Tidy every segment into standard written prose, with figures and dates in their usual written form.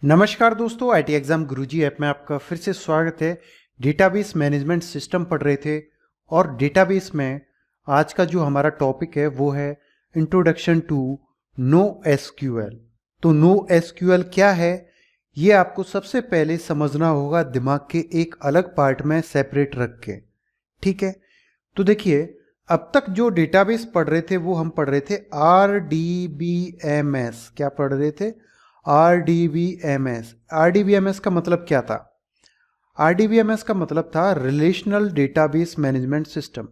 नमस्कार दोस्तों, IT exam Guruji app में आपका फिर से स्वागत है। डेटाबेस मैनेजमेंट सिस्टम पढ़ रहे थे और डेटाबेस में आज का जो हमारा टॉपिक है वो है इंट्रोडक्शन टू नो एसक्यूएल। तो नो एसक्यूएल क्या है ये आपको सबसे पहले समझना होगा, दिमाग के एक अलग पार्ट में सेपरेट रख के। ठीक है, तो देखिए अब तक जो डेटाबेस पढ़ रहे थे वो हम पढ़ रहे थे RDBMS। क्या पढ़ रहे थे? RDBMS। RDBMS का मतलब क्या था? RDBMS का मतलब था रिलेशनल डेटाबेस मैनेजमेंट सिस्टम।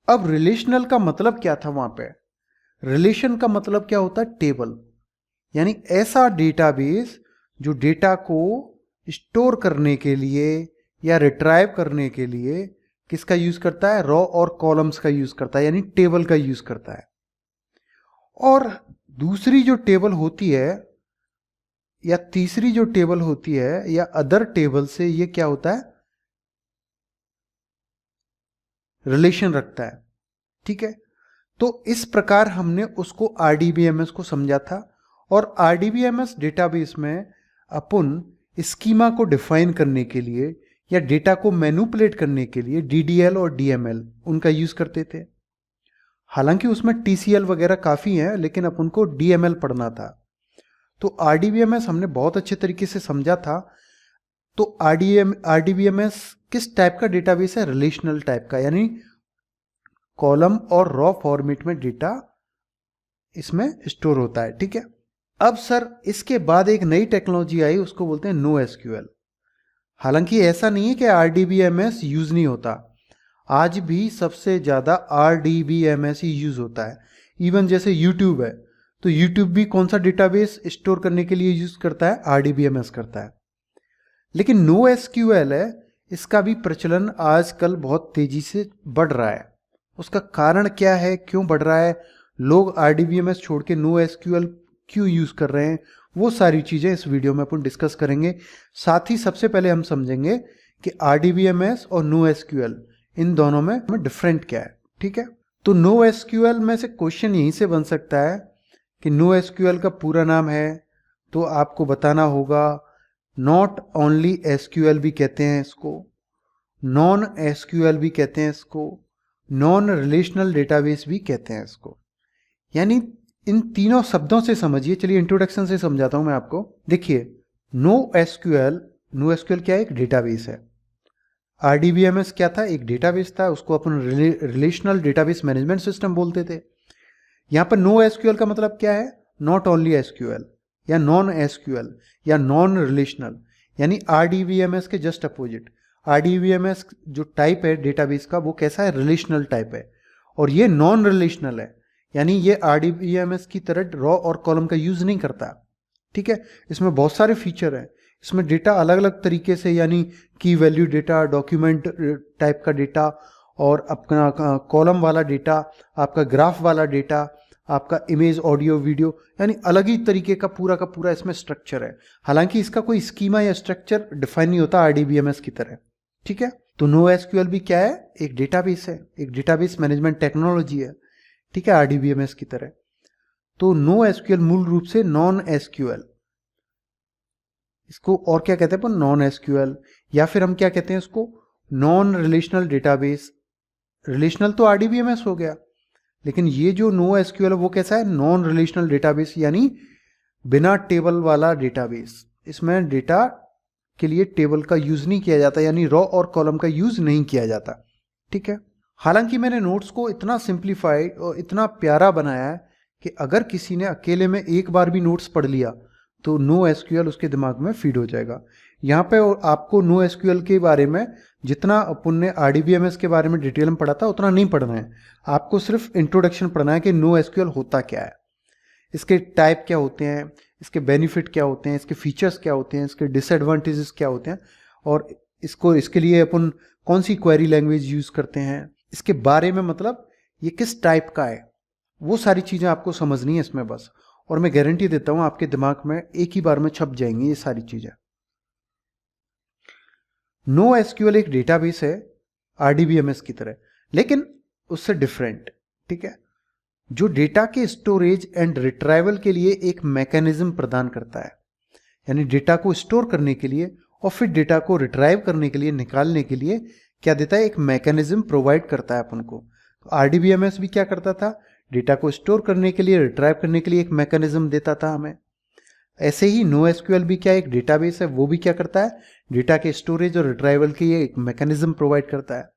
अब रिलेशनल का मतलब क्या था वहां पे? रिलेशन का मतलब क्या होता है? टेबल, यानी ऐसा डेटाबेस जो डेटा को स्टोर करने के लिए या रिट्राइव करने के लिए किसका यूज करता है? रॉ और कॉलम्स का यूज करता है, यानी टेबल का यूज करता है। और दूसरी जो टेबल होती है या तीसरी जो टेबल होती है या अदर टेबल से ये क्या होता है? रिलेशन रखता है। ठीक है, तो इस प्रकार हमने उसको RDBMS को समझा था। और RDBMS डेटाबेस में अपन स्कीमा को डिफाइन करने के लिए या डेटा को मैनिपुलेट करने के लिए DDL और DML उनका यूज करते थे। हालांकि उसमें TCL वगैरह काफी हैं, लेकिन अपन को DML पढ़ना था। तो RDBMS हमने बहुत अच्छे तरीके से समझा था। तो RDBMS किस टाइप का डेटाबेस है? रिलेशनल टाइप का, यानी कॉलम और रॉ फॉर्मेट में डेटा इसमें स्टोर होता है। ठीक है, अब सर इसके बाद एक नई टेक्नोलॉजी आई, उसको बोलते हैं नो एसक्यूएल। हालांकि ऐसा नहीं है कि RDBMS यूज नहीं होता, आज भी सबसे ज्यादा RDBMS ही यूज होता है। इवन जैसे यूट्यूब है, तो यूट्यूब भी कौन सा डेटाबेस स्टोर करने के लिए यूज करता है? RDBMS करता है। लेकिन नो एसक्यूएल है, इसका भी प्रचलन आजकल बहुत तेजी से बढ़ रहा है। उसका कारण क्या है, क्यों बढ़ रहा है, लोग RDBMS छोड़ के नो एसक्यूएल क्यों यूज कर रहे हैं, वो सारी चीजें इस वीडियो में अपन डिस्कस करेंगे। साथ ही सबसे पहले हम समझेंगे कि RDBMS और नो एसक्यूएल इन दोनों में डिफरेंट क्या है। ठीक है, तो नो एसक्यूएल में से क्वेश्चन यहीं से बन सकता है कि नो एसक्यूएल का पूरा नाम है, तो आपको बताना होगा नॉट ओनली एसक्यूएल भी कहते हैं इसको, नॉन एसक्यूएल भी कहते हैं इसको, नॉन रिलेशनल डेटाबेस भी कहते हैं इसको। यानी इन तीनों शब्दों से समझिए। चलिए इंट्रोडक्शन से समझाता हूं मैं आपको। देखिए नो एसक्यूएल क्या है? एक डेटाबेस है। RDBMS क्या था? एक डेटाबेस था, उसको अपन रिलेशनल डेटाबेस मैनेजमेंट सिस्टम बोलते थे। यहां पर नो एसक्यूएल का मतलब क्या है? नॉट ओनली एसक्यूएल या नॉन एसक्यूएल या नॉन रिलेशनल, यानी RDBMS के जस्ट अपोजिट। RDBMS जो टाइप है डेटाबेस का वो कैसा है? रिलेशनल टाइप है। और ये नॉन रिलेशनल है, यानी ये RDBMS की तरह रॉ और कॉलम का यूज नहीं करता। ठीक है, इसमें बहुत सारे फीचर हैं। इसमें डेटा अलग अलग तरीके से, यानी की वैल्यू डेटा, डॉक्यूमेंट टाइप का डेटा, और अपना कॉलम वाला डेटा, आपका ग्राफ वाला डेटा, आपका इमेज, ऑडियो, वीडियो, यानी अलग ही तरीके का पूरा इसमें स्ट्रक्चर है। हालांकि इसका कोई स्कीमा या स्ट्रक्चर डिफाइन नहीं होता RDBMS की तरह। ठीक है, तो नो एसक्यूएल भी क्या है? एक डेटाबेस है, एक डेटाबेस मैनेजमेंट टेक्नोलॉजी है। ठीक है, RDBMS की तरह। तो नो एसक्यूएल मूल रूप से नॉन एसक्यूएल, इसको और क्या कहते हैं अपन? नॉन एसक्यूएल, या फिर हम क्या कहते हैं इसको? Non relational database. रिलेशनल तो RDBMS हो गया, लेकिन ये जो नो एसक्यूएल है वो कैसा है? नॉन रिलेशनल डेटाबेस, यानी बिना टेबल वाला डेटाबेस। इसमें डेटा के लिए टेबल का यूज नहीं किया जाता, यानी रॉ और कॉलम का यूज नहीं किया जाता। ठीक है, हालांकि मैंने नोट्स को इतना सिंप्लीफाइड और इतना प्यारा बनाया है कि अगर किसी ने अकेले में एक बार भी नोट्स पढ़ लिया तो नो एसक्यूएल उसके दिमाग में फीड हो जाएगा। यहाँ पे आपको नो एसक्यूएल के बारे में जितना अपन ने RDBMS के बारे में डिटेल में पढ़ा था उतना नहीं पढ़ना है। आपको सिर्फ इंट्रोडक्शन पढ़ना है कि नो एसक्यूएल होता क्या है, इसके टाइप क्या होते हैं, इसके बेनिफिट क्या होते हैं, इसके फीचर्स क्या होते हैं, इसके डिसएडवांटेजेस क्या होते हैं, और इसके लिए अपन कौन सी क्वेरी लैंग्वेज यूज करते हैं, इसके बारे में, मतलब ये किस टाइप का है, वो सारी चीजें आपको समझनी है इसमें बस। और मैं गारंटी देता हूं आपके दिमाग में एक ही बार में छप जाएंगी ये सारी चीजें। नो एसक्यूएल एक डेटाबेस है RDBMS की तरह, लेकिन उससे डिफरेंट। ठीक है, जो डेटा के स्टोरेज एंड रिट्राइवल के लिए एक मैकेनिज्म प्रदान करता है। यानी डेटा को स्टोर करने के लिए और फिर डेटा को रिट्राइव करने के लिए, निकालने के लिए क्या देता है, एक मैकेनिज्म प्रोवाइड करता है अपन को। तो आरडीबीएमएस भी क्या करता था, डेटा को स्टोर करने के लिए, रिट्राइव करने के लिए एक मैकेनिज्म देता था हमें। ऐसे ही NoSQL भी क्या एक डेटाबेस है, वो भी क्या करता है, डेटा के स्टोरेज और रिट्राइवल के लिए एक मैकेनिज्म प्रोवाइड करता है।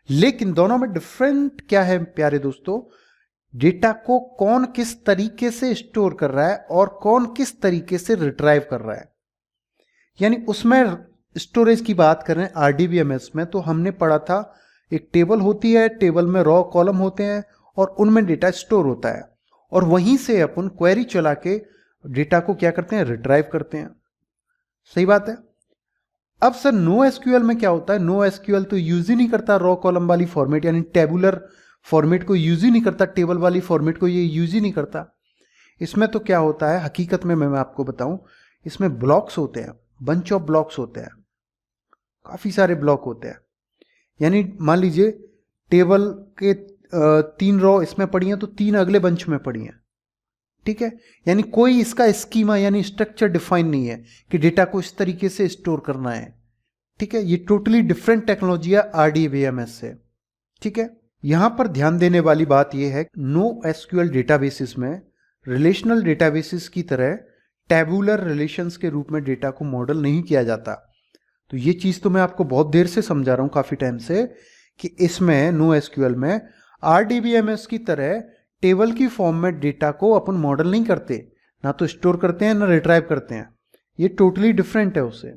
लेकिन दोनों में डिफरेंट क्या है प्यारे दोस्तों, डेटा को कौन किस तरीके से स्टोर कर रहा है और कौन किस तरीके से रिट्राइव कर रहा है। यानी उसमें स्टोरेज की बात करें आरडीबीएमएस में, तो हमने पढ़ा था एक टेबल होती है, टेबल में रॉ कॉलम होते हैं और उनमें डेटा स्टोर होता है और वहीं से अपन क्वेरी चला के डेटा को क्या करते हैं, रिट्राइव करते हैं। सही बात है। अब सर NoSQL में क्या होता है, NoSQL तो यूज ही नहीं करता रॉ कॉलम वाली फॉर्मेट, यानी टेबुलर फॉर्मेट को यूज ही नहीं करता, टेबल वाली फॉर्मेट को ये यूज ही नहीं करता। इसमें तो क्या होता है हकीकत में, मैं आपको बताऊं, इसमें ब्लॉक्स होते हैं, बंच ऑफ ब्लॉक्स होते हैं, काफी सारे ब्लॉक होते हैं। यानी मान लीजिए टेबल के 3 रॉ इसमें पड़ी हैं तो 3 अगले बंच में पड़ी हैं, ठीक है। यानी कोई इसका स्कीमा यानी स्ट्रक्चर डिफाइन नहीं है कि डेटा को इस तरीके से स्टोर करना है, ठीक है। ये टोटली डिफरेंट टेक्नोलॉजी है आरडीबीएमएस से, ठीक है। यहां पर ध्यान देने वाली बात यह है, NoSQL डेटाबेसेस में रिलेशनल डेटाबेसेस की तरह टैबुलर रिलेशंस के रूप में डेटा को मॉडल नहीं किया जाता। तो ये चीज तो मैं आपको बहुत देर से समझा रहा हूं, काफी टाइम से, कि इसमें NoSQL में आरडीबीएमएस की तरह टेबल की फॉर्म में डेटा को अपन मॉडल नहीं करते, ना तो स्टोर करते हैं ना रिट्राइव करते हैं। ये टोटली डिफरेंट है उससे।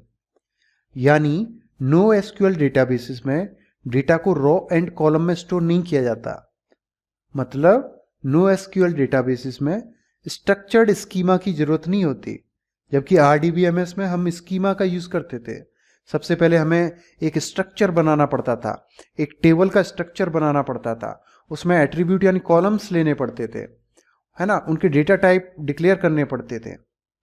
यानी NoSQL डेटाबेसेस में डेटा को रॉ एंड कॉलम में स्टोर नहीं किया जाता। मतलब NoSQL डेटाबेसेस में स्ट्रक्चर्ड स्कीमा की जरूरत नहीं होती, जबकि आरडीबीएमएस में हम स्कीमा का यूज करते थे। सबसे पहले हमें एक स्ट्रक्चर बनाना पड़ता था, एक टेबल का स्ट्रक्चर बनाना पड़ता था, उसमें एट्रीब्यूट यानी कॉलम्स लेने पड़ते थे, है ना, उनके डेटा टाइप डिक्लेयर करने पड़ते थे,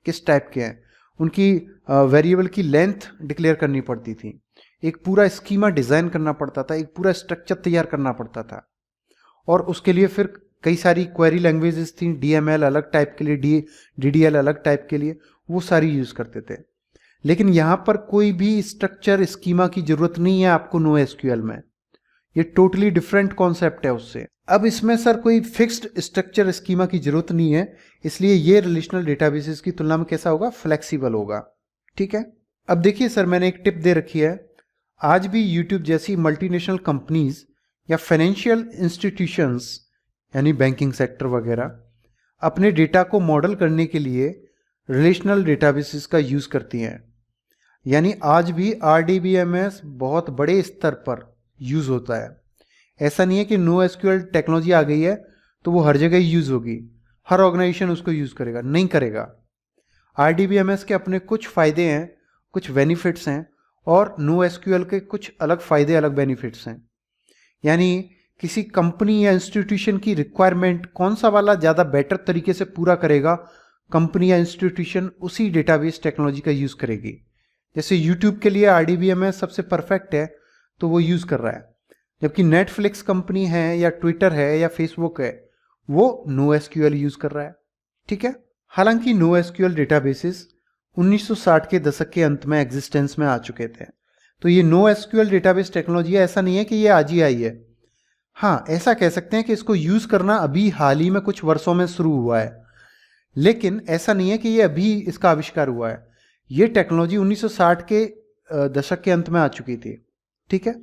किस टाइप के हैं, उनकी वेरिएबल की लेंथ डिक्लेयर करनी पड़ती थी, एक पूरा स्कीमा डिजाइन करना पड़ता था, एक पूरा स्ट्रक्चर तैयार करना पड़ता था। और उसके लिए फिर कई सारी क्वेरी लैंग्वेजेस थी, डीएमएल अलग टाइप के लिए, डीडीएल अलग टाइप के लिए, वो सारी यूज करते थे। लेकिन यहां पर कोई भी स्ट्रक्चर स्कीमा की जरूरत नहीं है आपको NoSQL में। ये टोटली डिफरेंट कॉन्सेप्ट है उससे। अब इसमें सर कोई फिक्स्ड स्ट्रक्चर स्कीमा की जरूरत नहीं है, इसलिए ये रिलेशनल डेटाबेसेस की तुलना में कैसा होगा, फ्लेक्सिबल होगा, ठीक है। अब देखिए सर, मैंने एक टिप दे रखी है। आज भी यूट्यूब जैसी मल्टीनेशनल कंपनीज या फाइनेंशियल इंस्टीट्यूशंस यानी बैंकिंग सेक्टर वगैरह अपने डेटा को मॉडल करने के लिए रिलेशनल डेटाबेसेस का यूज करती हैं। यानी आज भी आरडीबीएमएस बहुत बड़े स्तर पर यूज होता है। ऐसा नहीं है कि NoSQL टेक्नोलॉजी आ गई है तो वो हर जगह यूज होगी, हर ऑर्गेनाइजेशन उसको यूज करेगा, नहीं करेगा। आरडीबीएमएस के अपने कुछ फायदे हैं, कुछ बेनिफिट्स हैं, और NoSQL के कुछ अलग फायदे, अलग बेनिफिट्स हैं। यानी किसी कंपनी या इंस्टीट्यूशन की रिक्वायरमेंट कौन सा वाला ज़्यादा बेटर तरीके से पूरा करेगा, कंपनी या इंस्टीट्यूशन उसी डेटाबेस टेक्नोलॉजी का यूज़ करेगी। जैसे यूट्यूब के लिए आरडीबीएमएस सबसे परफेक्ट है तो वो यूज़ कर रहा है, जबकि नेटफ्लिक्स कंपनी है या ट्विटर है या फेसबुक है वो NoSQL यूज़ कर रहा है, ठीक है। हालांकि NoSQL डेटाबेसेस 1960 के दशक के अंत में एग्जिस्टेंस में आ चुके थे। तो ये NoSQL डेटाबेस टेक्नोलॉजी ऐसा नहीं है कि ये आज ही आई है। हाँ, ऐसा कह सकते हैं कि इसको यूज करना अभी हाल ही में कुछ वर्षों में शुरू हुआ है, लेकिन ऐसा नहीं है कि ये अभी इसका आविष्कार हुआ है। ये टेक्नोलॉजी 1960 के दशक के अंत में आ चुकी थी, ठीक है।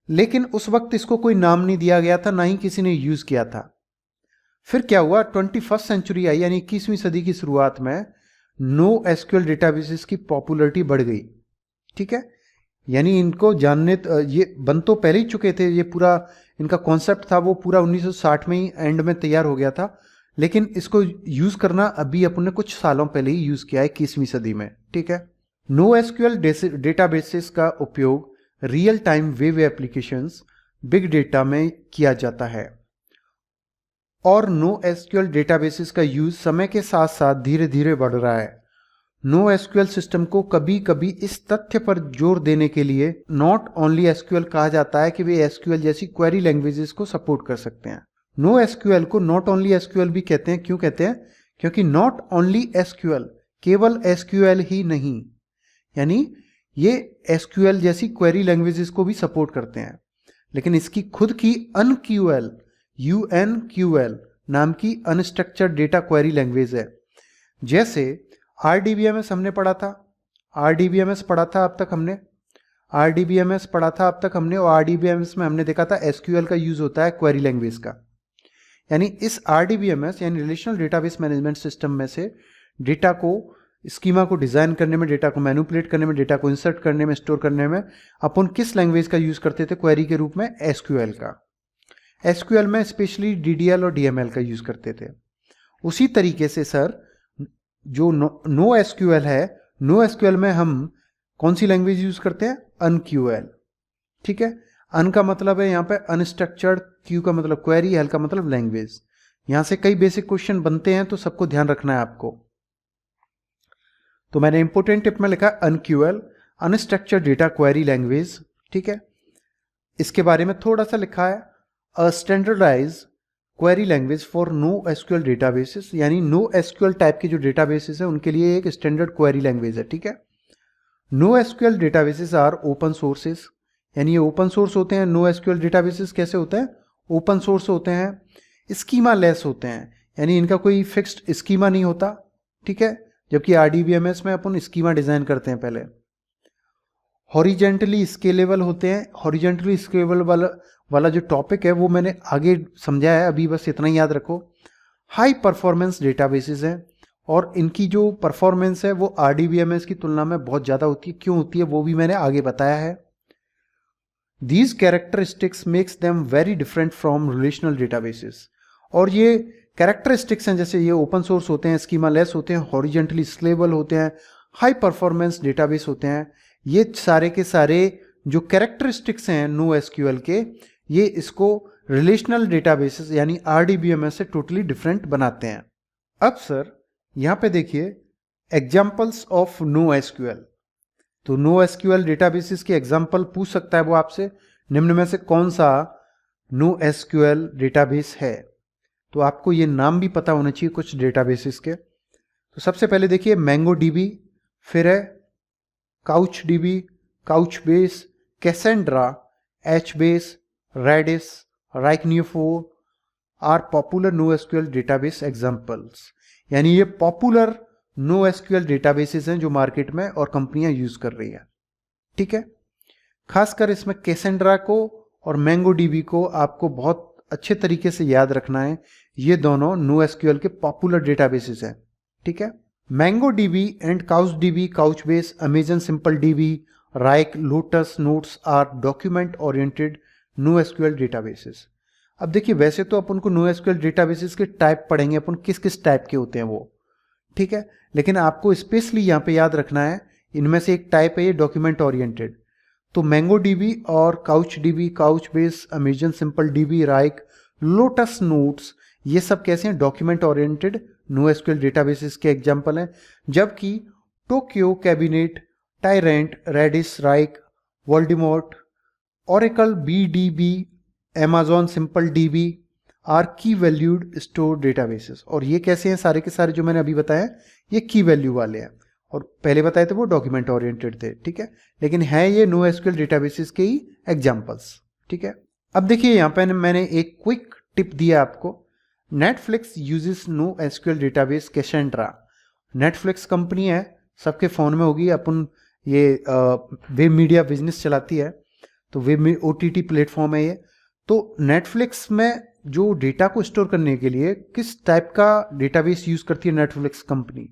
लेकिन उस वक्त इसको कोई नाम नहीं दिया गया था, ना ही किसी ने यूज किया था। फिर क्या हुआ, 21st सेंचुरी आई, यानी 21वीं सदी की शुरुआत में NoSQL डेटाबेसेस की पॉपुलरिटी बढ़ गई, ठीक है। यानी इनको जानने, ये बन तो पहले ही चुके थे, ये पूरा इनका कॉन्सेप्ट था वो पूरा 1960 में ही एंड में तैयार हो गया था, लेकिन इसको यूज करना अभी अपन ने कुछ सालों पहले ही यूज किया है 21वीं सदी में, ठीक है। NoSQL डेटाबेसेस का उपयोग real time web applications, big data में किया जाता है, और NoSQL डेटाबेसेस का यूज समय के साथ साथ धीरे धीरे बढ़ रहा है। NoSQL सिस्टम को कभी कभी इस तथ्य पर जोर देने के लिए नॉट ओनली SQL कहा जाता है कि वे SQL जैसी क्वेरी लैंग्वेजेस को सपोर्ट कर सकते हैं। NoSQL को नॉट ओनली SQL भी कहते हैं। क्यों कहते हैं? क्योंकि नॉट ओनली SQL केवल एसक्यूएल ही नहीं, यानी ये एसक्यूएल जैसी क्वेरी लैंग्वेजेस को भी सपोर्ट करते हैं, लेकिन इसकी खुद की अनक्यूएल UNQL नाम की अनस्ट्रक्चर्ड डेटा क्वेरी लैंग्वेज है। जैसे rdbms हमने पढ़ा था, rdbms पढ़ा था अब तक हमने, rdbms पढ़ा था अब तक हमने, और rdbms में हमने देखा था एसक्यूएल का यूज होता है क्वेरी लैंग्वेज का। यानी इस rdbms यानी रिलेशनल डेटाबेस मैनेजमेंट सिस्टम में से डेटा को, स्कीमा को डिजाइन करने में, डेटा को मैनिपुलेट करने में, डेटा को इंसर्ट करने में, स्टोर करने में अपन किस लैंग्वेज का यूज करते थे क्वेरी के रूप में? एसक्यूएल का। एसक्यूएल में स्पेशली DDL और DML का यूज करते थे। उसी तरीके से सर जो नो एसक्यूएल है, नो एसक्यूएल में हम कौन सी लैंग्वेज यूज करते हैं? अनक्यूएल। ठीक है, अन का मतलब है यहाँ पे अनस्ट्रक्चर्ड, क्यू का मतलब क्वेरी, एल का मतलब लैंग्वेज। यहां से कई बेसिक क्वेश्चन बनते हैं तो सबको ध्यान रखना है आपको। तो मैंने इंपोर्टेंट टिप में लिखा UnQL, unstructured data query language. ठीक है, इसके बारे में थोड़ा सा लिखा है, a standardize query language for no SQL databases, यानी नो एसक्यूएल टाइप के जो डेटाबेसेस हैं उनके लिए एक स्टैंडर्ड क्वेरी लैंग्वेज है। ठीक है, no SQL databases are open sources, यानी ये ओपन सोर्स होते हैं। नो एसक्यूएल डेटाबेसेस कैसे होते हैं? ओपन सोर्स होते हैं। स्कीमा लेस होते हैं, यानी इनका कोई फिक्स्ड स्कीमा नहीं होता। ठीक है, जबकि rdbms में अपन स्कीमा डिजाइन करते हैं पहले। हॉरिजेंटली स्केलेबल होते हैं। हॉरिजेंटली स्केलेबल वाला जो टॉपिक है वो मैंने आगे समझाया है, अभी बस इतना ही याद रखो। हाई परफॉर्मेंस डेटाबेसेस हैं और इनकी जो परफॉर्मेंस है वो rdbms की तुलना में बहुत ज़्यादा होती है। क्यों होती है वो भी मैंने आगे बताया है। These characteristics makes them very different from relational databases, और ये कैरेक्टरिस्टिक्स हैं, जैसे ये ओपन सोर्स होते हैं, स्कीमा लेस होते हैं, हॉरिजेंटली स्केलेबल होते हैं, हाई परफॉर्मेंस डेटाबेस होते हैं। ये सारे के सारे जो कैरेक्टरिस्टिक्स हैं नो एसक्यूएल के, ये इसको रिलेशनल डेटाबेसेस यानी rdbms से टोटली डिफरेंट बनाते हैं। अब सर यहाँ पे देखिए एग्जाम्पल्स ऑफ नो एसक्यूएल। तो नो एसक्यूएल डेटाबेसेस के एग्जाम्पल पूछ सकता है वो आपसे, निम्न में से कौन सा नो एसक्यूएल डेटाबेस है? तो आपको ये नाम भी पता होना चाहिए कुछ डेटाबेसेस के। तो सबसे पहले देखिए MongoDB, फिर है CouchDB, Couchbase, Cassandra, HBase, Redis, Neo4 are popular no SQL database examples. यानी ये पॉपुलर नो एसक्यूएल डेटाबेसेस हैं जो मार्केट में और कंपनियां यूज कर रही हैं। ठीक है, खासकर इसमें कैसेंड्रा को और MongoDB को आपको बहुत अच्छे तरीके से याद रखना है। ये दोनों नो एसक्यूएल के पॉपुलर डेटाबेसेस हैं। ठीक है, MongoDB and CouchDB, Couchbase, Amazon SimpleDB, Rike, Lotus Notes are document oriented no SQL databases. अब देखिए वैसे तो अपन को नो एसक्यूएल डेटाबेसेस के टाइप पढ़ेंगे, अपन किस किस टाइप के होते हैं वो। ठीक है, लेकिन आपको स्पेशली यहाँ पे याद रखना है, इनमें से एक टाइप है ये डॉक्यूमेंट ओरिएंटेड। तो MongoDB और CouchDB, Couchbase, Amazon SimpleDB, Rike, Lotus Notes, ये सब कैसे हैं? Document oriented no SQL databases के एग्जाम्पल हैं। जबकि Tokyo, Cabinet, Tyrant, Redis, Riak, Voldemort, Oracle, BDB, Amazon SimpleDB are key valued store databases. और ये कैसे हैं? सारे के सारे जो मैंने अभी बताया ये की वैल्यू वाले हैं, और पहले बताए थे वो डॉक्यूमेंट ओरिएंटेड थे। ठीक है, लेकिन है ये नो एसक्यूएल डेटाबेसेस के ही एग्जांपल्स। ठीक है, अब देखिए यहाँ पे मैंने एक क्विक टिप दिया आपको। Netflix uses no SQL database Cassandra. Netflix company है, सबके फ़ोन में होगी। अपन ये वेब मीडिया बिजनेस चलाती है, तो वेब OTT प्लेटफॉर्म है ये। तो नेटफ्लिक्स में जो डेटा को स्टोर करने के लिए किस टाइप का डेटाबेस यूज करती है नेटफ्लिक्स कंपनी?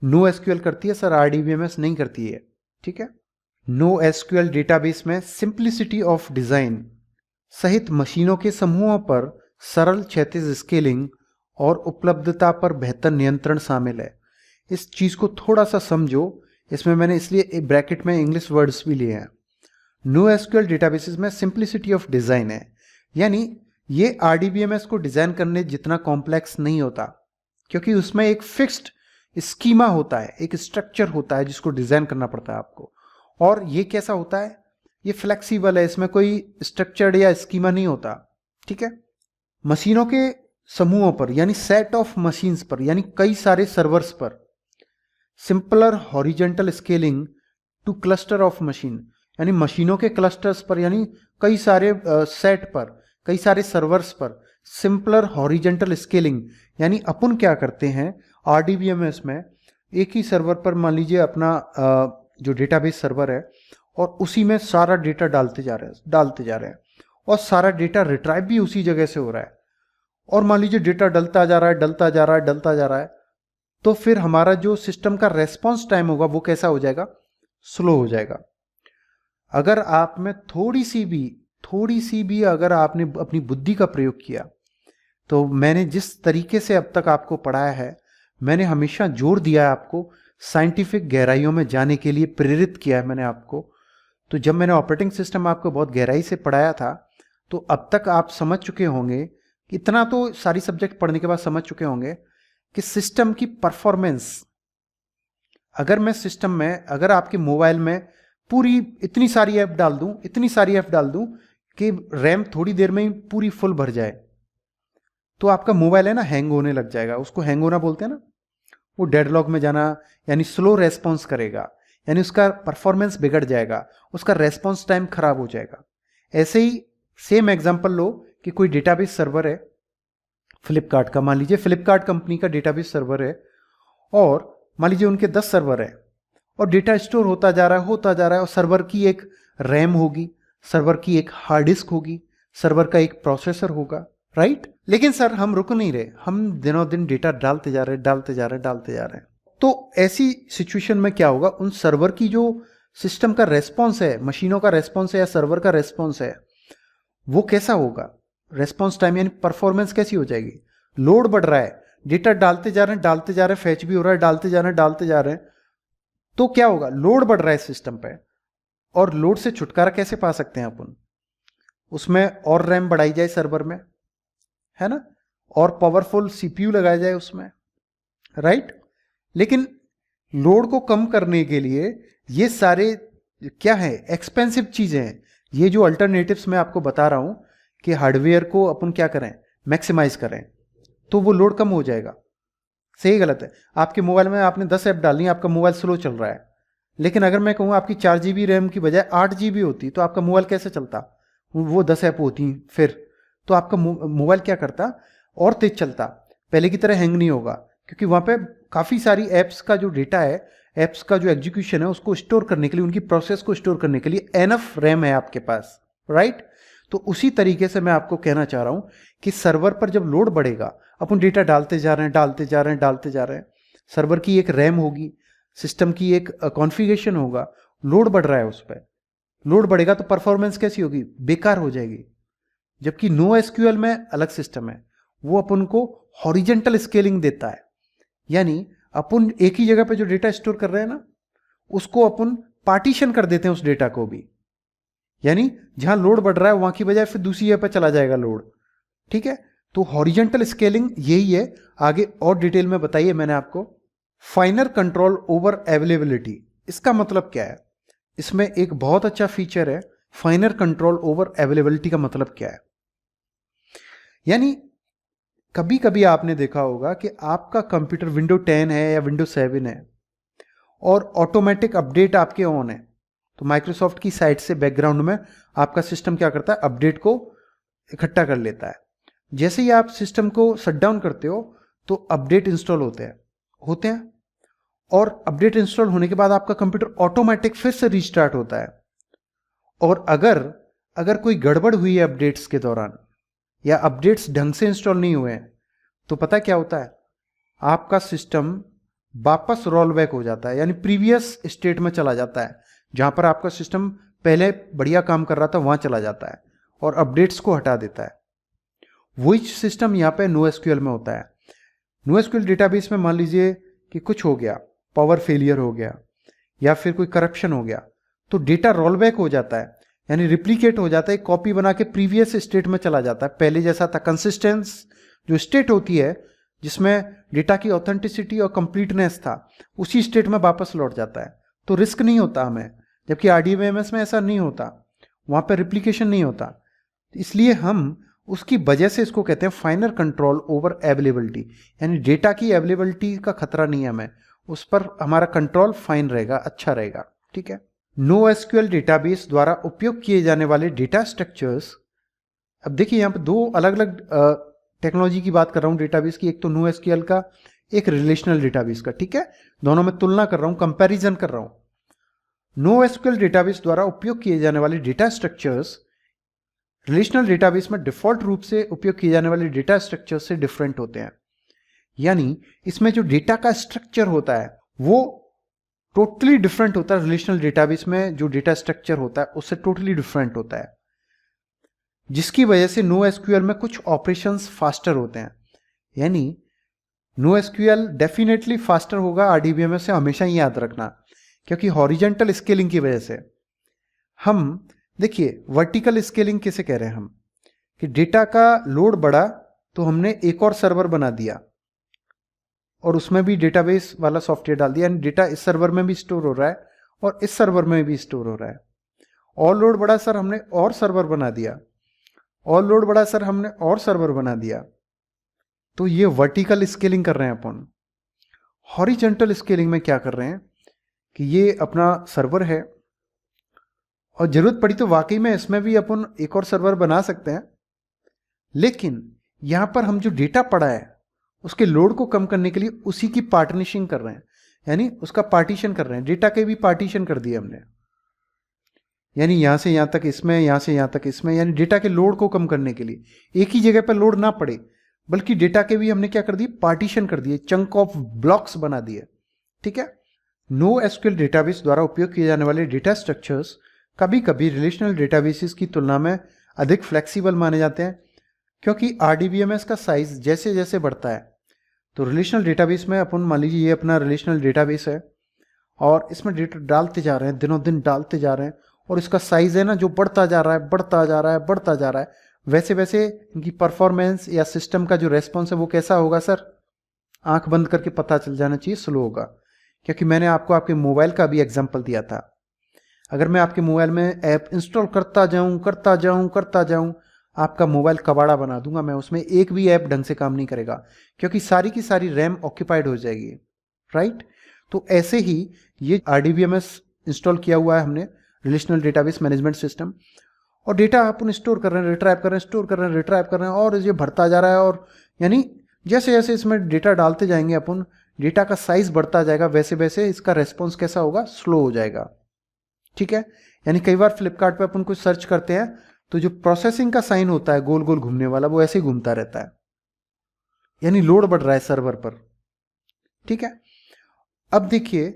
नो एसक्यूएल करती है सर, rdbms नहीं करती है। ठीक है, नो एसक्यूएल डेटाबेस में सिंप्लिसिटी ऑफ डिजाइन सहित मशीनों के समूहों पर सरल क्षैतिज स्केलिंग और उपलब्धता पर बेहतर नियंत्रण शामिल है। इस चीज को थोड़ा सा समझो, इसमें मैंने इसलिए ब्रैकेट में इंग्लिश वर्ड्स भी लिए हैं। नो एसक्यूएल डेटाबेसेस में सिंप्लिसिटी ऑफ डिजाइन है, यानी ये rdbms को डिजाइन करने जितना कॉम्प्लेक्स नहीं होता, क्योंकि उसमें एक फिक्स्ड स्कीमा होता है, एक स्ट्रक्चर होता है जिसको डिजाइन करना पड़ता है आपको। और ये कैसा होता है? ये फ्लेक्सिबल है, इसमें कोई स्ट्रक्चर्ड या स्कीमा नहीं होता। ठीक है, मशीनों के समूहों पर यानी सेट ऑफ मशीन्स पर, यानी कई सारे सर्वर्स पर simpler horizontal scaling two cluster of machine, यानी मशीनों के क्लस्टर्स पर, यानी कई सारे सेट पर, कई सारे सर्वर्स पर सिंपलर हॉरिजेंटल स्केलिंग, यानी अपन क्या करते हैं आरडीबीएमएस में, एक ही सर्वर पर मान लीजिए अपना जो डेटाबेस सर्वर है और उसी में सारा डेटा डालते जा रहे हैं और सारा डेटा रिट्राइव भी उसी जगह से हो रहा है, और मान लीजिए डेटा डलता जा रहा है, तो फिर हमारा जो सिस्टम का रेस्पॉन्स टाइम होगा वो कैसा हो जाएगा, स्लो हो जाएगा। अगर आप में थोड़ी सी भी अगर आपने अपनी बुद्धि का प्रयोग किया, तो मैंने जिस तरीके से अब तक आपको पढ़ाया है, मैंने हमेशा जोर दिया है आपको साइंटिफिक गहराइयों में जाने के लिए, प्रेरित किया है मैंने आपको। तो जब मैंने ऑपरेटिंग सिस्टम आपको बहुत गहराई से पढ़ाया था, तो अब तक आप समझ चुके होंगे, इतना तो सारी सब्जेक्ट पढ़ने के बाद समझ चुके होंगे कि सिस्टम की परफॉर्मेंस, अगर मैं सिस्टम में, अगर आपके मोबाइल में पूरी इतनी सारी ऐप डाल दूं कि रैम थोड़ी देर में ही पूरी फुल भर जाए, तो आपका मोबाइल है ना हैंग होने लग जाएगा। उसको हैंग होना बोलते हैं ना, वो डेडलॉक में जाना, यानी स्लो रेस्पॉन्स करेगा, यानी उसका परफॉर्मेंस बिगड़ जाएगा, उसका रेस्पॉन्स टाइम खराब हो जाएगा। ऐसे ही सेम एग्जांपल लो कि कोई डेटाबेस सर्वर है फ्लिपकार्ट का, मान लीजिए फ्लिपकार्ट कंपनी का डेटाबेस सर्वर है, और मान लीजिए उनके 10 सर्वर है और डेटा स्टोर होता जा रहा है, और सर्वर की एक रैम होगी, सर्वर की एक हार्ड डिस्क होगी, सर्वर का एक प्रोसेसर होगा, राइट। लेकिन सर हम रुक नहीं रहे, हम दिनों दिन डेटा डालते जा रहे हैं। तो ऐसी सिचुएशन में क्या होगा, उन सर्वर की जो सिस्टम का रेस्पॉन्स है, मशीनों का रेस्पॉन्स है या सर्वर का रेस्पॉन्स है, वो कैसा होगा, रेस्पॉन्स टाइम यानी परफॉर्मेंस कैसी हो जाएगी। लोड बढ़ रहा है, डेटा डालते जा रहे हैं, फैच भी हो रहा है, डालते जा रहे हैं, तो क्या होगा, लोड बढ़ रहा है सिस्टम पे। और लोड से छुटकारा कैसे पा सकते हैं अपन, उसमें और रैम बढ़ाई जाए सर्वर में, है ना, और पावरफुल सीपीयू लगाया जाए उसमें, राइट। लेकिन लोड को कम करने के लिए ये सारे क्या है, एक्सपेंसिव चीजें हैं। ये जो अल्टरनेटिव्स मैं आपको बता रहा हूं कि हार्डवेयर को अपन क्या करें, मैक्सिमाइज करें, तो वो लोड कम हो जाएगा। सही गलत है, आपके मोबाइल में आपने 10 ऐप डालनी है, आपका मोबाइल स्लो चल रहा है, लेकिन अगर मैं कहूँ आपकी 4 GB रैम की बजाय 8 GB होती, तो आपका मोबाइल कैसे चलता, वो 10 ऐप होती फिर, तो आपका मोबाइल क्या करता, और तेज चलता, पहले की तरह हैंग नहीं होगा, क्योंकि वहाँ पे काफ़ी सारी ऐप्स का जो डेटा है, ऐप्स का जो एग्जीक्यूशन है, उसको स्टोर करने के लिए, उनकी प्रोसेस को स्टोर करने के लिए एनफ रैम है आपके पास, राइट। तो उसी तरीके से मैं आपको कहना चाह रहा हूँ कि सर्वर पर जब लोड बढ़ेगा, अपन डेटा डालते जा रहे हैं, सर्वर की एक रैम होगी, सिस्टम की एक कॉन्फ़िगरेशन होगा, लोड बढ़ रहा है, उस पर लोड बढ़ेगा तो परफॉर्मेंस कैसी होगी, बेकार हो जाएगी। जबकि NoSQL में अलग सिस्टम है, वो अपन को हॉरिजेंटल स्केलिंग देता है, यानी अपन एक ही जगह पे जो डेटा स्टोर कर रहे हैं ना, उसको अपन पार्टीशन कर देते हैं उस डेटा को भी, यानी जहां लोड बढ़ रहा है वहां की बजाय फिर दूसरी जगह पे चला जाएगा लोड, ठीक है। तो हॉरिजेंटल स्केलिंग यही है, आगे और डिटेल में बताइए मैंने आपको। फाइनर कंट्रोल ओवर अवेलेबिलिटी, इसका मतलब क्या है, इसमें एक बहुत अच्छा फीचर है फाइनर कंट्रोल ओवर अवेलेबिलिटी। का मतलब क्या है, यानी कभी कभी आपने देखा होगा कि आपका कंप्यूटर विंडो 10 है या विंडो 7 है और ऑटोमेटिक अपडेट आपके ऑन है, तो माइक्रोसॉफ्ट की साइट से बैकग्राउंड में आपका सिस्टम क्या करता है, अपडेट को इकट्ठा कर लेता है। जैसे ही आप सिस्टम को शट डाउन करते हो तो अपडेट इंस्टॉल होते हैं और अपडेट इंस्टॉल होने के बाद आपका कंप्यूटर ऑटोमेटिक फिर से रीस्टार्ट होता है। और अगर कोई गड़बड़ हुई है अपडेट्स के दौरान या अपडेट्स ढंग से इंस्टॉल नहीं हुए हैं, तो पता क्या होता है, आपका सिस्टम वापस रोल बैक हो जाता है, यानी प्रीवियस स्टेट में चला जाता है, जहां पर आपका सिस्टम पहले बढ़िया काम कर रहा था वहां चला जाता है और अपडेट्स को हटा देता है। वही सिस्टम यहाँ पे NoSQL में होता है। NoSQL डेटाबेस में मान लीजिए कि कुछ हो गया, पावर फेलियर हो गया या फिर कोई करप्शन हो गया, तो डेटा रोल बैक हो जाता है, यानी रिप्लिकेट हो जाता है, कॉपी बना के प्रीवियस स्टेट में चला जाता है, पहले जैसा था। कंसिस्टेंस जो स्टेट होती है जिसमें डेटा की ऑथेंटिसिटी और कंप्लीटनेस था, उसी स्टेट में वापस लौट जाता है, तो रिस्क नहीं होता हमें। जबकि RDBMS में ऐसा नहीं होता, वहां पर रिप्लिकेशन नहीं होता, इसलिए हम उसकी वजह से इसको कहते हैं फाइनर कंट्रोल ओवर अवेलेबिलिटी, यानी डेटा की अवेलेबिलिटी का खतरा नहीं है हमें, उस पर हमारा कंट्रोल फाइन रहेगा, अच्छा रहेगा। ठीक है। NoSQL डेटाबेस द्वारा उपयोग किए जाने वाले डेटा स्ट्रक्चर्स, अब देखिए यहाँ पे दो अलग अलग टेक्नोलॉजी की बात कर रहा हूँ डेटाबेस की, एक तो NoSQL का, एक रिलेशनल डेटाबेस का। ठीक है, दोनों में तुलना कर रहा हूँ, कंपैरिजन कर रहा हूँ। NoSQL डेटाबेस द्वारा उपयोग किए जाने वाले डेटा स्ट्रक्चर्स रिलेशनल डेटाबेस में डिफॉल्ट रूप से उपयोग किए जाने वाले डेटा स्ट्रक्चर्स से डिफरेंट होते हैं। यानी इसमें जो डेटा का स्ट्रक्चर होता है वो टोटली डिफरेंट होता है। रिलेशनल डेटाबेस में जो डेटा स्ट्रक्चर होता है उससे टोटली डिफरेंट होता है, जिसकी वजह से NoSQL में कुछ ऑपरेशंस फास्टर होते हैं। यानी NoSQL डेफिनेटली फास्टर होगा rdbms से, हमेशा ही याद रखना, क्योंकि हॉरिजेंटल स्केलिंग की वजह से। हम देखिए वर्टिकल स्केलिंग किसे कह रहे हैं हम, कि डेटा का लोड बढ़ा तो हमने एक और सर्वर बना दिया और उसमें भी डेटाबेस वाला सॉफ्टवेयर डाल दिया, यानी डेटा इस सर्वर में भी स्टोर हो रहा है और इस सर्वर में भी स्टोर हो रहा है। और लोड बढ़ा सर, हमने और सर्वर बना दिया, और लोड बढ़ा सर, हमने और सर्वर बना दिया। तो ये वर्टिकल स्केलिंग कर रहे हैं अपन। हॉरिजेंटल स्केलिंग में क्या कर रहे हैं कि ये अपना सर्वर है और जरूरत पड़ी तो वाकई में इसमें भी अपन एक और सर्वर बना सकते हैं, लेकिन यहां पर हम जो डेटा पड़ा है उसके लोड को कम करने के लिए उसी की पार्टीशनिंग कर रहे हैं, यानी उसका पार्टीशन कर रहे हैं। डेटा के भी पार्टीशन कर दिया हमने, यानी यहां से यहां तक इसमें, यहां से यहां तक इसमें, यानी डेटा के लोड को कम करने के लिए, एक ही जगह पर लोड ना पड़े, बल्कि डेटा के भी हमने क्या कर दिए, पार्टीशन कर दिए, चंक ऑफ ब्लॉक्स बना दिए। ठीक है। NoSQL डेटाबेस द्वारा उपयोग किए जाने वाले डेटा स्ट्रक्चर्स कभी कभी रिलेशनल डेटाबेसेस की तुलना में अधिक फ्लेक्सिबल माने जाते हैं, क्योंकि rdbms का साइज जैसे जैसे बढ़ता है, तो रिलेशनल डेटाबेस में अपन मान लीजिए ये अपना रिलेशनल डेटाबेस है और इसमें डेटा डालते जा रहे हैं, दिनों दिन डालते जा रहे हैं, और इसका साइज है ना जो बढ़ता जा रहा है, बढ़ता जा रहा है, बढ़ता जा रहा है, वैसे वैसे इनकी परफॉर्मेंस या सिस्टम का जो रेस्पॉन्स है वो कैसा होगा सर, आंख बंद करके पता चल जाना चाहिए, स्लो होगा। क्योंकि मैंने आपको आपके मोबाइल का भी एग्जाम्पल दिया था। अगर मैं आपके मोबाइल में ऐप इंस्टॉल करता जाऊं, आपका मोबाइल कबाड़ा बना दूंगा मैं, उसमें एक भी ऐप ढंग से काम नहीं करेगा, क्योंकि सारी की सारी रैम ऑक्यूपाइड हो जाएगी। राइट। तो ऐसे ही ये rdbms इंस्टॉल किया हुआ है हमने, रिलेशनल डेटाबेस मैनेजमेंट सिस्टम, और डेटा अपन स्टोर कर रहे हैं, रिट्राइव कर रहे हैं, स्टोर कर रहे हैं, रिट्राइव कर रहे हैं, और ये बढ़ता जा रहा है। और यानी जैसे जैसे इसमें डेटा डालते जाएंगे अपन, डेटा का साइज बढ़ता जाएगा, वैसे वैसे इसका रेस्पॉन्स कैसा होगा, स्लो हो जाएगा। ठीक है। यानी कई बार फ्लिपकार्ट पे अपन कुछ सर्च करते हैं तो जो प्रोसेसिंग का साइन होता है गोल गोल घूमने वाला, वो ऐसे ही घूमता रहता है, यानी लोड बढ़ रहा है सर्वर पर। ठीक है। अब देखिए,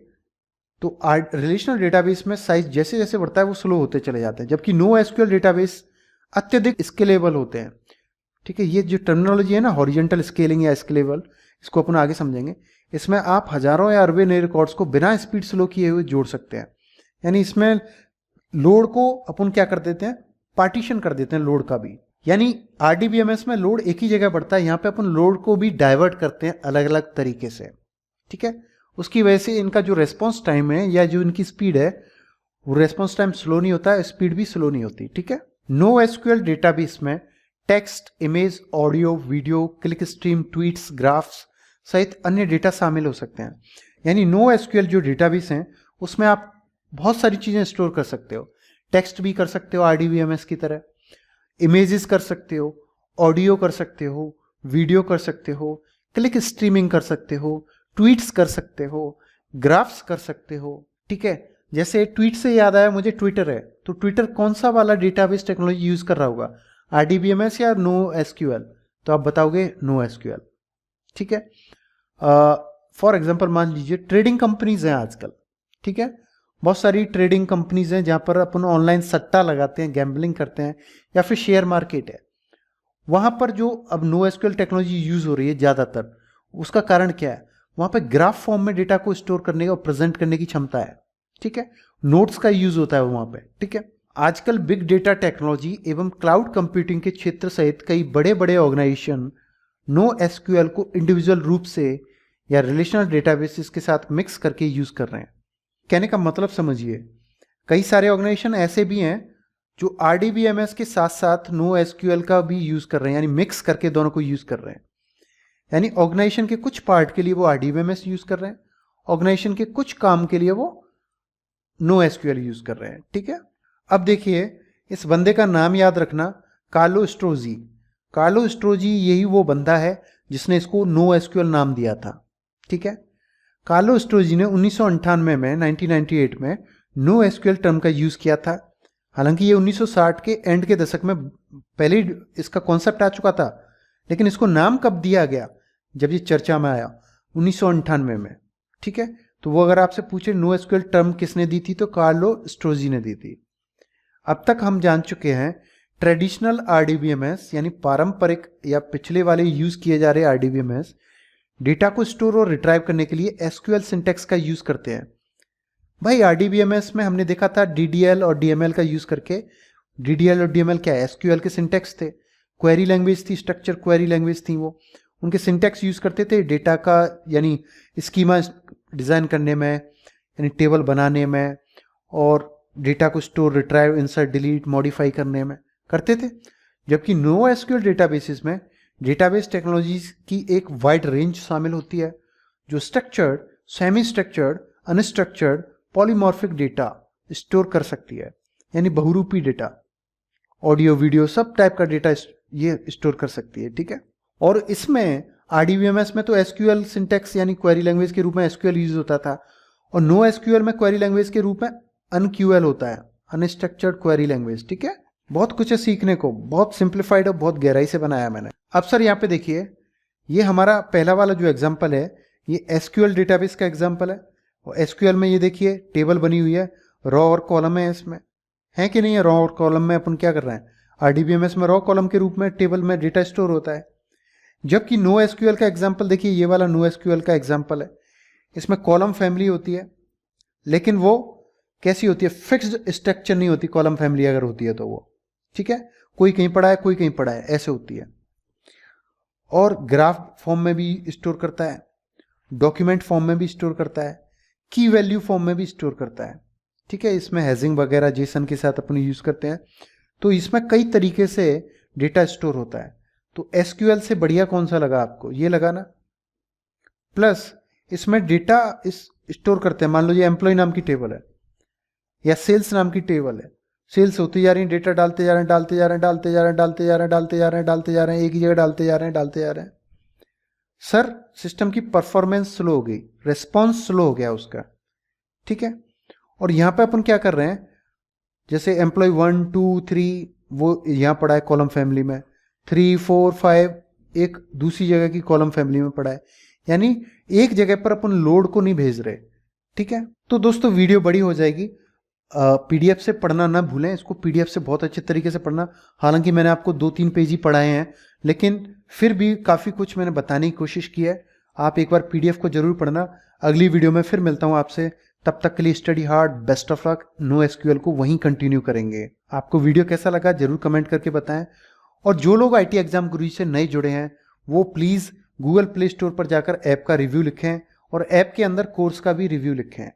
तो रिलेशनल डेटाबेस में साइज जैसे जैसे बढ़ता है वो स्लो होते चले जाते हैं, जबकि NoSQL डेटाबेस अत्यधिक स्केलेबल होते हैं। ठीक है। ये जो टर्मिनोलॉजी है ना, हॉरिजेंटल स्केलिंग या स्केलेबल, इसको अपन आगे समझेंगे। इसमें आप हजारों या अरबों नए रिकॉर्ड्स को बिना स्पीड स्लो किए हुए जोड़ सकते हैं। यानी इसमें लोड को अपन क्या कर देते हैं, पार्टीशन कर देते हैं लोड का भी। यानी rdbms में लोड एक ही जगह बढ़ता है, यहां पे अपन लोड को भी डाइवर्ट करते हैं अलग अलग तरीके से। ठीक है। उसकी वजह से इनका जो रेस्पॉन्स टाइम है या जो इनकी स्पीड है, वो रेस्पॉन्स टाइम स्लो नहीं होता है, स्पीड भी स्लो नहीं होती। ठीक है। NoSQL डेटाबेस में text, image, audio, video, click stream, tweets, graphs सहित अन्य डेटा शामिल हो सकते हैं। यानी NoSQL जो डेटाबेस हैं उसमें आप बहुत सारी चीजें स्टोर कर सकते हो। टेक्स्ट भी कर सकते हो rdbms की तरह, इमेजेस कर सकते हो, ऑडियो कर सकते हो, वीडियो कर सकते हो, क्लिक स्ट्रीमिंग कर सकते हो, ट्वीट्स कर सकते हो, ग्राफ्स कर सकते हो। ठीक है। जैसे ट्वीट से याद आया, मुझे ट्विटर है, तो ट्विटर कौन सा वाला डेटाबेस टेक्नोलॉजी यूज कर रहा होगा, rdbms या NoSQL? तो आप बताओगे NoSQL। ठीक है। फॉर एग्जाम्पल मान लीजिए ट्रेडिंग कंपनीज हैं आजकल। ठीक है। बहुत सारी ट्रेडिंग कंपनीज हैं जहां पर अपन ऑनलाइन सट्टा लगाते हैं, गैम्बलिंग करते हैं, या फिर शेयर मार्केट है। वहां पर जो अब NoSQL टेक्नोलॉजी यूज हो रही है ज्यादातर, उसका कारण क्या है, वहां पर ग्राफ फॉर्म में डेटा को स्टोर करने और प्रेजेंट करने की क्षमता है। ठीक है। नोट्स का यूज होता है वहां पे। ठीक है। आजकल बिग डेटा टेक्नोलॉजी एवं क्लाउड कंप्यूटिंग के क्षेत्र सहित कई बड़े बड़े ऑर्गेनाइजेशन NoSQL को इंडिविजुअल रूप से या रिलेशनल डेटाबेसेस के साथ मिक्स करके यूज कर रहे हैं। कहने का मतलब समझिए, कई सारे ऑर्गेनाइजेशन ऐसे भी हैं जो rdbms के साथ साथ NoSQL का भी यूज कर रहे हैं, यानी मिक्स करके दोनों को यूज कर रहे हैं। यानी ऑर्गेनाइजेशन के कुछ पार्ट के लिए वो rdbms यूज कर रहे हैं ऑर्गेनाइजेशन के कुछ काम के लिए वो NoSQL यूज कर रहे हैं। ठीक है, अब देखिए इस बंदे का नाम याद रखना, कार्लो स्ट्रोजी। कार्लो स्ट्रोजी यही वो बंदा है जिसने इसको NoSQL नाम दिया था। ठीक है, कार्लो स्ट्रोजी ने 1998 में 1998 में NoSQL टर्म का यूज किया था। हालांकि ये 1960 के एंड के दशक में पहले ही इसका कॉन्सेप्ट आ चुका था, लेकिन इसको नाम कब दिया गया, जब ये चर्चा में आया 1998 में। ठीक है, तो वो अगर आपसे पूछे NoSQL टर्म किसने दी थी तो कार्लो स्ट्रोजी ने दी थी। अब तक हम जान चुके हैं ट्रेडिशनल rdbms यानी पारंपरिक या पिछले वाले यूज किए जा रहे rdbms डेटा को स्टोर और रिट्राइव करने के लिए SQL सिंटैक्स का यूज करते हैं। भाई rdbms में हमने देखा था DDL और DML का यूज करके। DDL और DML क्या है, SQL के सिंटैक्स थे, क्वेरी लैंग्वेज थी, स्ट्रक्चर क्वेरी लैंग्वेज थी। वो उनके सिंटैक्स यूज करते थे डेटा का यानी स्कीमा डिजाइन करने में, यानी टेबल बनाने में, और डेटा को store, retrieve, insert, delete, modify करने में करते थे। जबकि NoSQL डेटाबेसेस में डेटाबेस टेक्नोलॉजीज की एक वाइड रेंज शामिल होती है, जो structured, semi structured, unstructured, polymorphic data store कर सकती है, यानी बहुरूपी डेटा, ऑडियो, वीडियो, सब टाइप का डेटा ये स्टोर कर सकती है। ठीक है, और इसमें rdbms में तो SQL सिंटैक्स यानी क्वेरी लैंग्वेज के रूप में SQL यूज होता था, और NoSQL में क्वेरी लैंग्वेज के रूप में UnQL होता है, अनस्ट्रक्चर्ड क्वेरी लैंग्वेज। ठीक है, बहुत कुछ है सीखने को, बहुत सिंप्लीफाइड और बहुत गहराई से बनाया मैंने। अब सर यहाँ पे देखिए, ये हमारा पहला वाला जो एग्जांपल है ये SQL डेटाबेस का एग्जांपल है। और SQL में ये देखिए टेबल बनी हुई है, रॉ और कॉलम है, इसमें है कि नहीं है। रॉ और कॉलम में अपन क्या कर रहे हैं, rdbms में रॉ कॉलम के रूप में टेबल में डेटा स्टोर होता है। जबकि NoSQL का एग्जाम्पल देखिए, ये वाला NoSQL का एग्जाम्पल है, इसमें कॉलम फैमिली होती है, लेकिन वो कैसी होती है, फिक्स्ड स्ट्रक्चर नहीं होती। कॉलम फैमिली अगर होती है तो वो, ठीक है, कोई कहीं पड़ा है, कोई कहीं पड़ा है, ऐसे होती है। और ग्राफ फॉर्म में भी स्टोर करता है, डॉक्यूमेंट फॉर्म में भी स्टोर करता है, की वैल्यू फॉर्म में भी स्टोर करता है। ठीक है, इसमें हैजिंग वगैरह जेसन के साथ अपन यूज करते हैं। तो इसमें कई तरीके से डेटा स्टोर होता है। तो SQL से बढ़िया कौन सा लगा आपको, ये लगा ना। प्लस इसमें डेटा स्टोर करते हैं, मान लो ये एम्प्लॉय नाम की टेबल है या सेल्स नाम की टेबल है, सेल्स होती जा रही है, डेटा डालते जा रहे हैं, डालते जा रहे हैं, डालते जा रहे हैं, डालते जा रहे हैं, डालते जा रहे हैं, डालते जा रहे हैं, एक ही जगह डालते जा रहे हैं, डालते जा रहे हैं। सर सिस्टम की परफॉर्मेंस स्लो हो गई, रेस्पॉन्स स्लो हो गया उसका। ठीक है, और यहां पे अपन क्या कर रहे हैं, जैसे एम्प्लॉय 1 2 3 वो यहां पड़ा है कॉलम फैमिली में, 3 4 5 एक दूसरी जगह की कॉलम फैमिली में पड़ा है, यानी एक जगह पर अपन लोड को नहीं भेज रहे। ठीक है, तो दोस्तों वीडियो बड़ी हो जाएगी, PDF से पढ़ना ना भूलें, इसको PDF से बहुत अच्छे तरीके से पढ़ना। हालांकि मैंने आपको 2-3 पेज ही पढ़ाए हैं, लेकिन फिर भी काफ़ी कुछ मैंने बताने की कोशिश की है। आप एक बार PDF को जरूर पढ़ना। अगली वीडियो में फिर मिलता हूं आपसे, तब तक के लिए study hard, best of luck. NoSQL को वहीं कंटिन्यू करेंगे। आपको वीडियो कैसा लगा जरूर कमेंट करके बताएं। और जो लोग IT एग्जाम गुरुजी से नए जुड़े हैं वो प्लीज़ गूगल प्ले स्टोर पर जाकर ऐप का रिव्यू लिखें और ऐप के अंदर कोर्स का भी रिव्यू लिखें।